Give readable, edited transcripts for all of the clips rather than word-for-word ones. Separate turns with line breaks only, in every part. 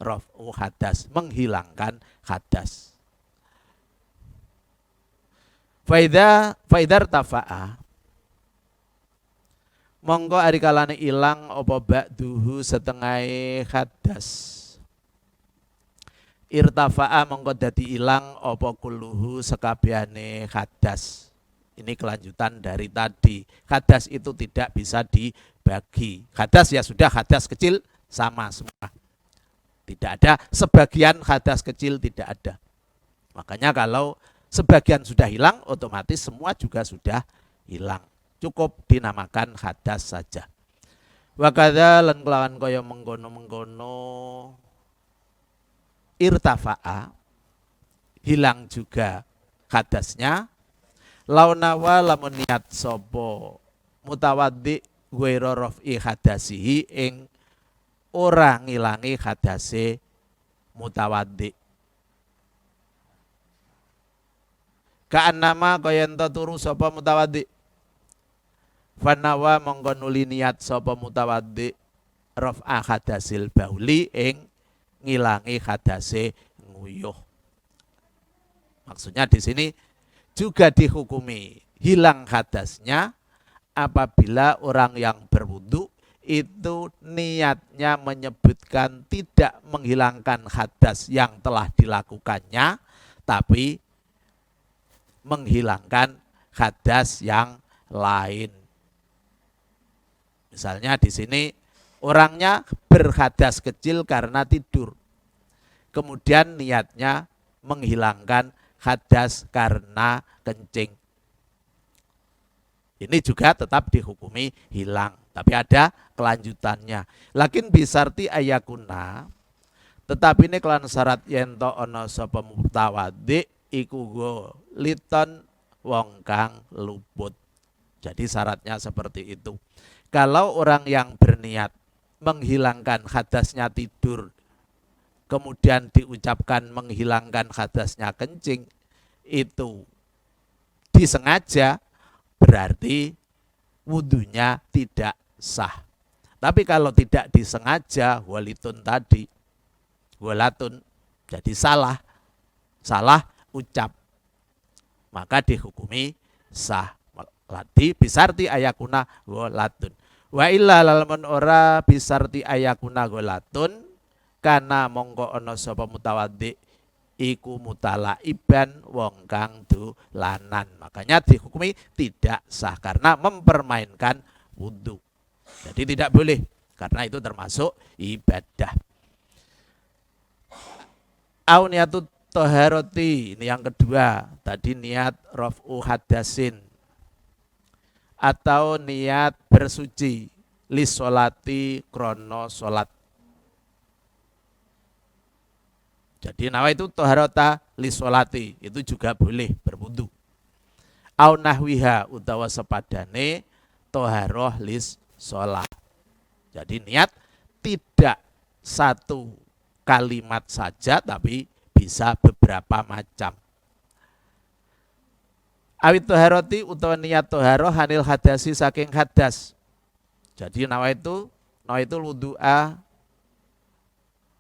raf'u hadas, menghilangkan hadas. Faidar tafa'a, mongko ari kalane ilang apa ba'duhu setengah hadas. Irtafa'a mongko dadi ilang apa kulluhu sekabehane hadas. Ini kelanjutan dari tadi. Hadas itu tidak bisa dibagi. Hadas ya sudah, hadas kecil sama semua. Tidak ada sebagian hadas kecil, tidak ada. Makanya kalau sebagian sudah hilang, otomatis semua juga sudah hilang. Cukup dinamakan hadas saja. Wakadha lan kelawan kaya mengkono-mengkono irtafa'a, hilang juga hadasnya. Launawa lamun niat sopo mutawaddi ghaira raf'i hadasihi ing ora ngilangi hadase mutawaddi. Ka'annama kaya ento turu sapa mutawaddi. Fanawa mongko nuli niat sapa mutawaddi raf'a hadasil bauli ing ngilangi hadase nguyuh. Maksudnya di sini juga dihukumi hilang hadasnya apabila orang yang berwudu itu niatnya menyebutkan tidak menghilangkan hadas yang telah dilakukannya, tapi menghilangkan hadas yang lain. Misalnya di sini orangnya berhadas kecil karena tidur. Kemudian niatnya menghilangkan hadas karena kencing. Ini juga tetap dihukumi hilang, tapi ada kelanjutannya. Lakin bisarti ayakuna, tetapi ini kelan syarat yento ono sapa mutawaddi iku go liton wong kang luput. Jadi syaratnya seperti itu. Kalau orang yang berniat menghilangkan hadasnya tidur, kemudian diucapkan menghilangkan hadasnya kencing, itu disengaja, berarti wudunya tidak sah. Tapi kalau tidak disengaja, walitun tadi, walatun, jadi salah ucap, maka dihukumi sah. Lati bisarti ayakuna walatun. Wa illa lamun ora bisarti ayakuna walatun, kana mongko ana sapa mutawaddi iku mutalaiban wong kang dolanan. Makanya dihukumi tidak sah karena mempermainkan wudu. Jadi tidak boleh karena itu termasuk ibadah. Au niatut toharoti, ini yang kedua. Tadi niat raf'u hadasin atau niat bersuci li sholati krono sholat. Jadi nawa itu toharota li sholati, itu juga boleh berwudu. Au nahwiha utawa sepadane toharoh lis sholat. Jadi niat tidak satu kalimat saja tapi bisa beberapa macam. Awit toharoti utawa niat toharoh hanil hadasi saking hadas. Jadi nawa itu wudu'a,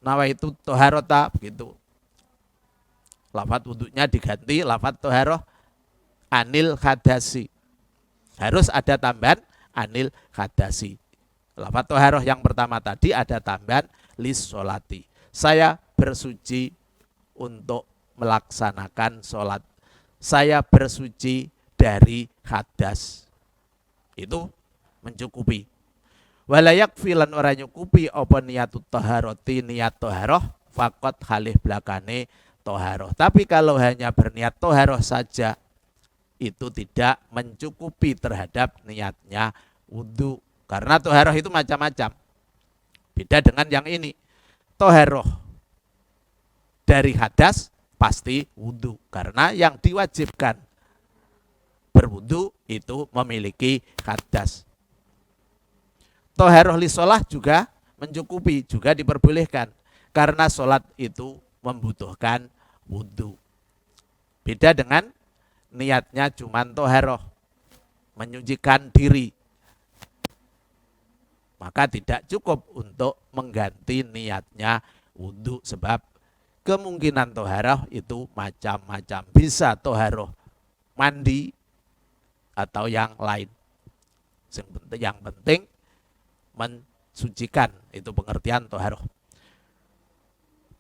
nawa itu toharota, begitu. Lafat wudunya diganti lafat toharoh anil hadasi. Harus ada tambahan anil hadasi. Lafat toharoh yang pertama tadi ada tambahan lis sholati. Saya bersuci untuk melaksanakan sholat. Saya bersuci dari hadas. Itu mencukupi. Walayak filan ora nyukupi apa niatut toharoti niat toharoh fakot halih belakane toharoh. Tapi kalau hanya berniat toharoh saja itu tidak mencukupi terhadap niatnya wudu. Karena toharoh itu macam-macam. Beda dengan yang ini. Toharoh dari hadas pasti wudu. Karena yang diwajibkan berwudu itu memiliki hadas. Toharoh li sholah juga mencukupi, juga diperbolehkan. Karena sholat itu membutuhkan wudu. Beda dengan niatnya cuman toharoh, menyucikan diri. Maka tidak cukup untuk mengganti niatnya wudhu, sebab kemungkinan toharoh itu macam-macam. Bisa toharoh mandi atau yang lain. Yang penting mensucikan, itu pengertian toharoh.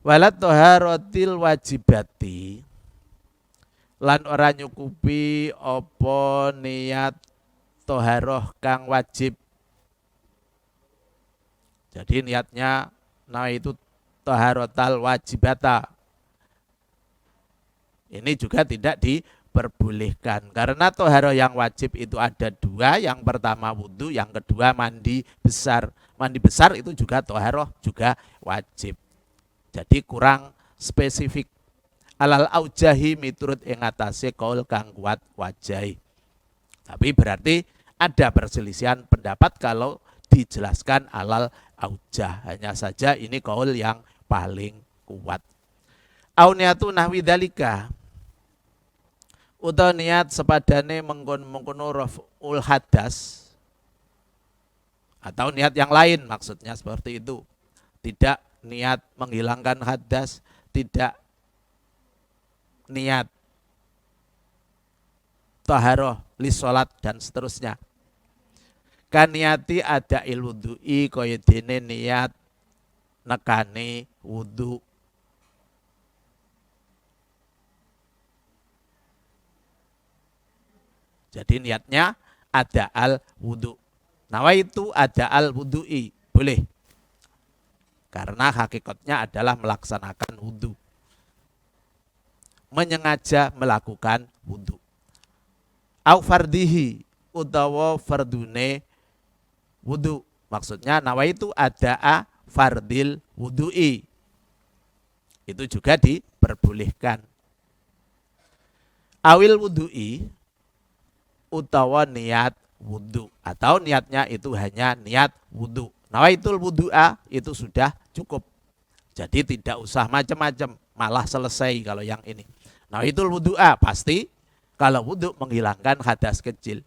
Walat toharotil wajibati, lan ora nyukupi opo niat toharoh kang wajib. Jadi niatnya itu toharotal wajibata. Ini juga tidak diperbolehkan. Karena toharoh yang wajib itu ada dua. Yang pertama wudhu, yang kedua mandi besar. Mandi besar itu juga toharoh, juga wajib. Jadi kurang spesifik. Alal aujahi miturut ing atase kaul kang kuat wajahi. Tapi berarti ada perselisihan pendapat kalau dijelaskan alal aujah. Hanya saja ini kaul yang paling kuat. Auniatu nahwi dalika, utawa niat sepadane mengkono raf'ul hadas, atau niat yang lain, maksudnya seperti itu. Tidak niat menghilangkan hadas, tidak niat taharoh li sholat dan seterusnya. Kaniati ada ilwudu'i kaya dene niat nekani wudu. Jadi niatnya ada al wudu. Nawaitu ada al wudu'i, boleh. Karena hakikatnya adalah melaksanakan wudu. Menyengaja melakukan wudu. Au fardihi, utawa fardune wudu. Maksudnya nawaitu ada fardil wudu'i. Itu juga diperbolehkan. Awil wudu'i, utawa niat wudu, atau niatnya itu hanya niat wudu. Nawaitul wudu'a itu sudah cukup. Jadi tidak usah macam-macam, malah selesai kalau yang ini. Nawaitul wudu'a pasti kalau wudu menghilangkan hadas kecil.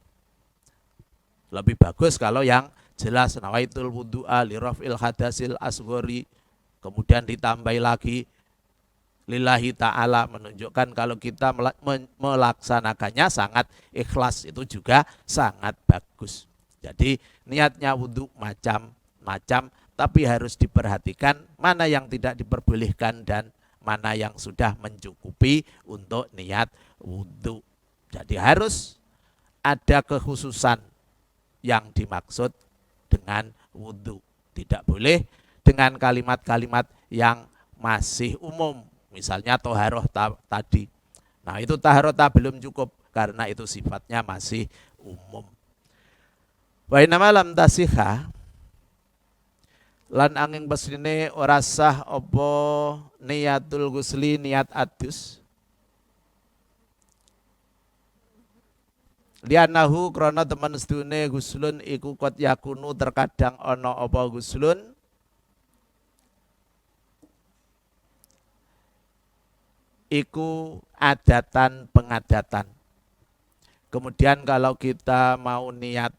Lebih bagus kalau yang jelas nawaitul wudu'a li raf'il hadasil asghari, kemudian ditambahi lagi lillahi ta'ala, menunjukkan kalau kita melaksanakannya sangat ikhlas, itu juga sangat bagus. Jadi niatnya wudhu macam-macam, tapi harus diperhatikan mana yang tidak diperbolehkan dan mana yang sudah mencukupi untuk niat wudhu. Jadi harus ada kekhususan yang dimaksud dengan wudhu. Tidak boleh dengan kalimat-kalimat yang masih umum. Misalnya toharoh tadi. Nah itu taharoh belum cukup karena itu sifatnya masih umum. Wa inna lam tasihha, lan angin pesine ora sah apa niatul ghusli, niat adus. Lianahu krana teman sedune guslun iku kot yakunu terkadang ana apa guslun iku adatan pengadatan. Kemudian kalau kita mau niat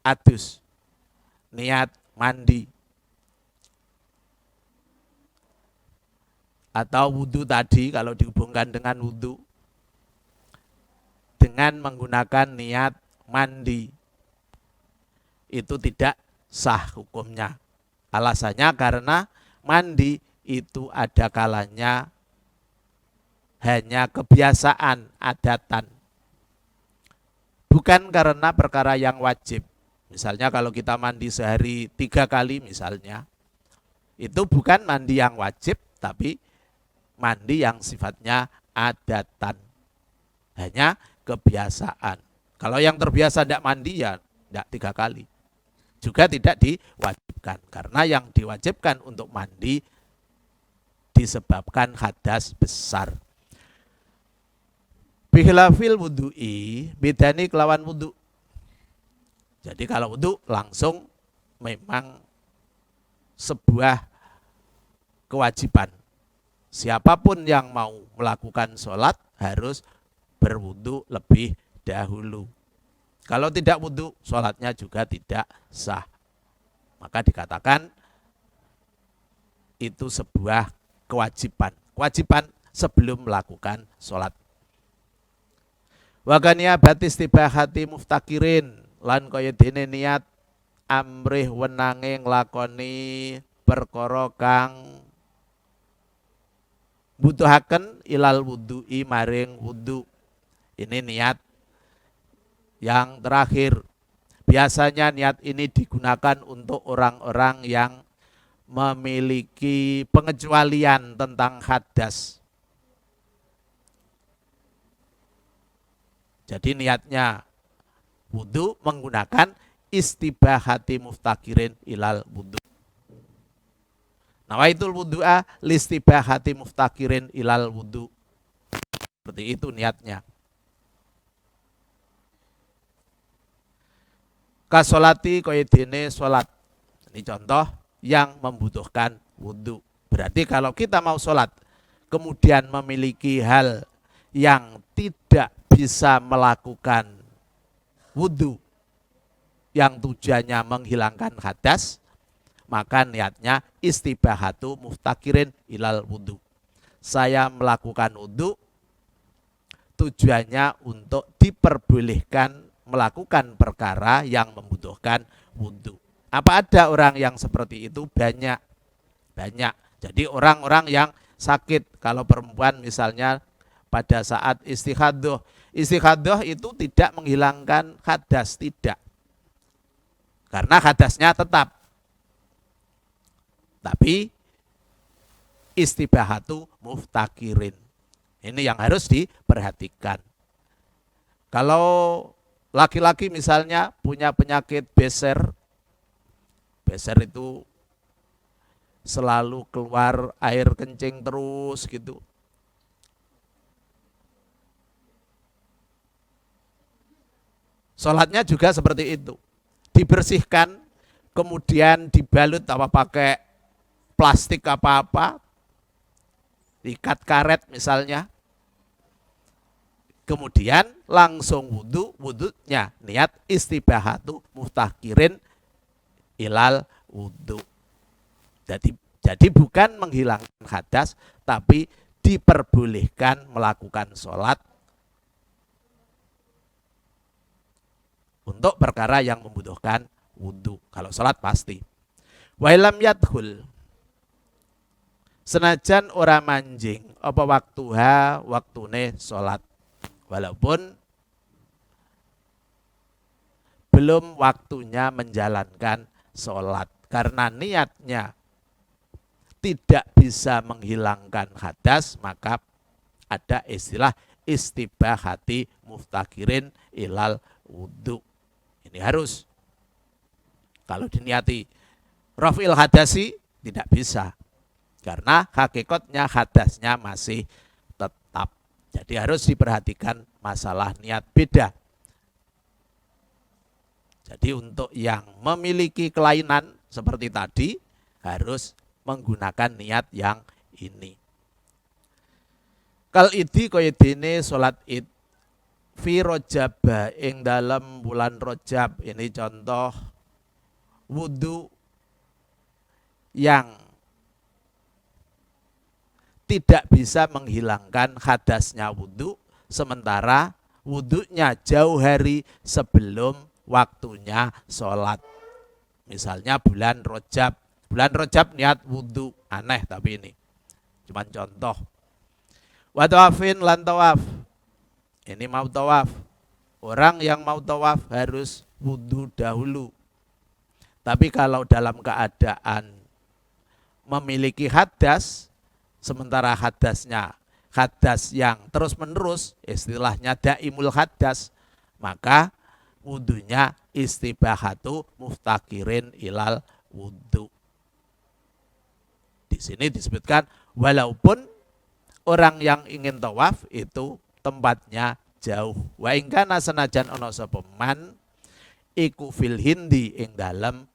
adus, niat mandi, atau wudhu tadi kalau dihubungkan dengan wudhu, dengan menggunakan niat mandi, itu tidak sah hukumnya. Alasannya karena mandi itu ada kalanya hanya kebiasaan, adatan. Bukan karena perkara yang wajib. Misalnya kalau kita mandi sehari 3 kali misalnya, itu bukan mandi yang wajib, tapi mandi yang sifatnya adatan. Hanya kebiasaan. Kalau yang terbiasa tidak mandi ya tidak 3 kali. Juga tidak diwajibkan. Karena yang diwajibkan untuk mandi disebabkan hadas besar. Bihilafil wudu'i, bedani kelawan wudu. Jadi kalau wudu langsung memang sebuah kewajiban. Siapapun yang mau melakukan sholat harus berwudu lebih dahulu. Kalau tidak wudu, sholatnya juga tidak sah. Maka dikatakan itu sebuah kewajiban sebelum melakukan sholat. Wakania batis tibahati muftakirin lan kaya dene niat amrih wenange nglakoni perkara kang butuhaken ilal wudu'i maring wudu. Ini niat yang terakhir. Biasanya niat ini digunakan untuk orang-orang yang memiliki pengecualian tentang hadas. Jadi niatnya wudu menggunakan istibahati muftakirin ilal wudu. Nawaitul wudu'a listibahati muftakirin ilal wudu. Seperti itu niatnya. Kasolati koyedine sholat. Ini contoh yang membutuhkan wudu. Berarti kalau kita mau sholat, kemudian memiliki hal yang tidak bisa melakukan wudu, yang tujuannya menghilangkan hadas, maka niatnya istibahatu muftakirin ilal wudu. Saya melakukan wudu, tujuannya untuk diperbolehkan melakukan perkara yang membutuhkan wudu. Apa ada orang yang seperti itu? Banyak. Jadi orang-orang yang sakit, kalau perempuan misalnya pada saat istikhadah itu tidak menghilangkan hadas, tidak. Karena hadasnya tetap. Tapi istibahatu muftakirin. Ini yang harus diperhatikan. Kalau laki-laki misalnya punya penyakit beser itu selalu keluar air kencing terus gitu. Sholatnya juga seperti itu. Dibersihkan, kemudian dibalut apa pakai plastik apa-apa, ikat karet misalnya, kemudian langsung wudunya niat istibahatu muftakirin ilal wudu. Jadi bukan menghilangkan hadas, tapi diperbolehkan melakukan sholat untuk perkara yang membutuhkan wudu. Kalau sholat pasti. Wa ilam yadkhul, senajan ora manjing apa waktuha waktune sholat, walaupun belum waktunya menjalankan sholat, karena niatnya tidak bisa menghilangkan hadas, maka ada istilah istibahati muftakirin ilal wudu. Ini harus. Kalau diniati rafil hadasi tidak bisa, karena hakikatnya hadasnya masih tetap. Jadi harus diperhatikan masalah niat, beda. Jadi untuk yang memiliki kelainan seperti tadi harus menggunakan niat yang ini. Kal idi kaya dene salat id fi Rajab ing dalam bulan Rajab. Ini contoh wudu yang tidak bisa menghilangkan hadasnya wudu, sementara wudunya jauh hari sebelum waktunya sholat. Misalnya bulan Rajab niat wudu, aneh tapi ini cuman contoh. Wa tawafin lan tawaf, ini mau tawaf. Orang yang mau tawaf harus wudu dahulu. Tapi kalau dalam keadaan memiliki hadas, sementara hadasnya hadas yang terus menerus, istilahnya daimul hadas, maka wudunya istibahatu muftakirin ilal wudu. Di sini disebutkan walaupun orang yang ingin tawaf itu tempatnya jauh. Wa ingkana senajan ana sapa man iku fil Hindi ing dalem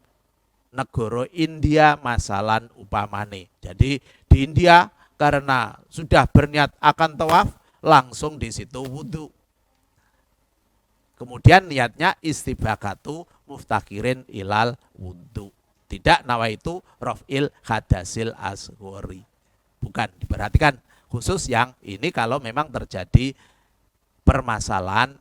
negara India masalan upamane. Jadi di India karena sudah berniat akan tawaf, langsung di situ wudu. Kemudian niatnya istibahatu muftakirin ilal wudu. Tidak nawaitu raf'il hadasil asghori. Bukan, diperhatikan khusus yang ini kalau memang terjadi permasalahan